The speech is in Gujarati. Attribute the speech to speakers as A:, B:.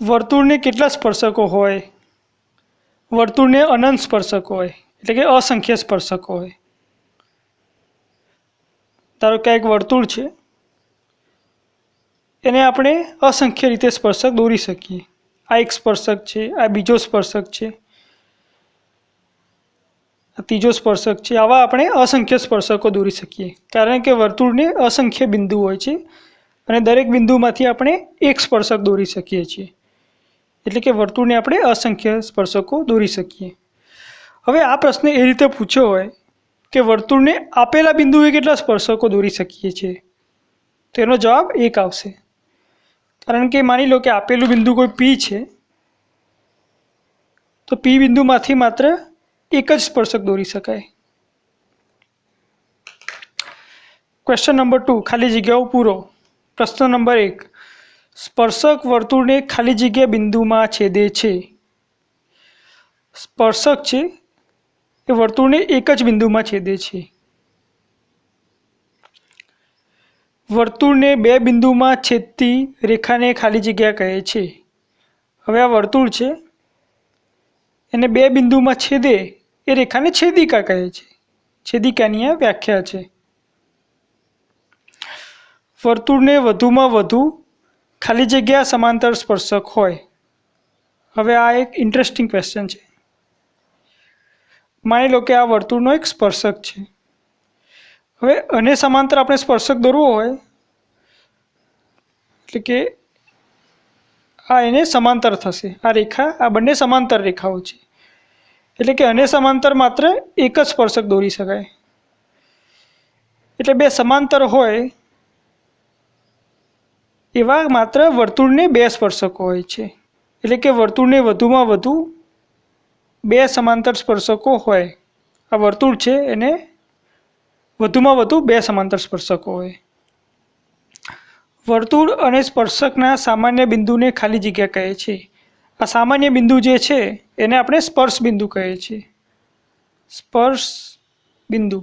A: વર્તુળને કેટલા સ્પર્શકો હોય? વર્તુળને અનંત સ્પર્શકો હોય, એટલે કે અસંખ્ય સ્પર્શકો હોય. ધારો કે એક વર્તુળ છે, એને આપણે અસંખ્ય રીતે સ્પર્શક દોરી શકીએ. આ એક સ્પર્શક છે, આ બીજો સ્પર્શક છે, આ ત્રીજો સ્પર્શક છે. આવા આપણે અસંખ્ય સ્પર્શકો દોરી શકીએ, કારણ કે વર્તુળને અસંખ્ય બિંદુ હોય છે અને દરેક બિંદુમાંથી આપણે એક સ્પર્શક દોરી શકીએ છીએ. એટલે કે વર્તુળને આપણે અસંખ્ય સ્પર્શકો દોરી શકીએ. હવે આ પ્રશ્ન એ રીતે પૂછ્યો હોય કે વર્તુળને આપેલા બિંદુએ કેટલા સ્પર્શકો દોરી શકીએ છીએ, તેનો જવાબ 1 આવશે. કારણ કે માની લો કે આપેલું બિંદુ કોઈ P છે, તો P બિંદુમાંથી માત્ર એક જ સ્પર્શક દોરી શકાય. ક્વેશ્ચન નંબર 2, ખાલી જગ્યાઓ પૂરો. પ્રશ્ન નંબર 1, સ્પર્શક વર્તુળને ખાલી જગ્યા બિંદુમાં છેદે છે. સ્પર્શક છે એ વર્તુળને એક જ બિંદુમાં છેદે છે. વર્તુળને બે બિંદુમાં છેદતી રેખાને ખાલી જગ્યા કહે છે. હવે આ વર્તુળ છે, એને બે બિંદુમાં છેદે એ રેખાને છેદિકા કહે છે. છેદિકાની આ વ્યાખ્યા છે. વર્તુળને વધુમાં વધુ ખાલી જગ્યા સમાંતર સ્પર્શક હોય. હવે આ એક ઇન્ટરેસ્ટિંગ ક્વેશ્ચન છે. માની લો કે આ વર્તુળનો એક સ્પર્શક છે. હવે અને સમાંતર આપણે સ્પર્શક દોરવો હોય, એટલે કે આ એને સમાંતર થશે. આ રેખા, આ બંને સમાંતર રેખાઓ છે, એટલે કે અને સમાંતર માત્ર એક જ સ્પર્શક દોરી શકાય. એટલે બે સમાંતર હોય એવા માત્ર વર્તુળને બે સ્પર્શકો હોય છે. એટલે કે વર્તુળને વધુમાં વધુ બે સમાંતર સ્પર્શકો હોય. આ વર્તુળ છે, એને વધુમાં વધુ બે સમાંતર સ્પર્શકો હોય. વર્તુળ અને સ્પર્શકના સામાન્ય બિંદુને ખાલી જગ્યા કહે છે. આ સામાન્ય બિંદુ જે છે એને આપણે સ્પર્શ બિંદુ કહે છે. સ્પર્શ બિંદુ.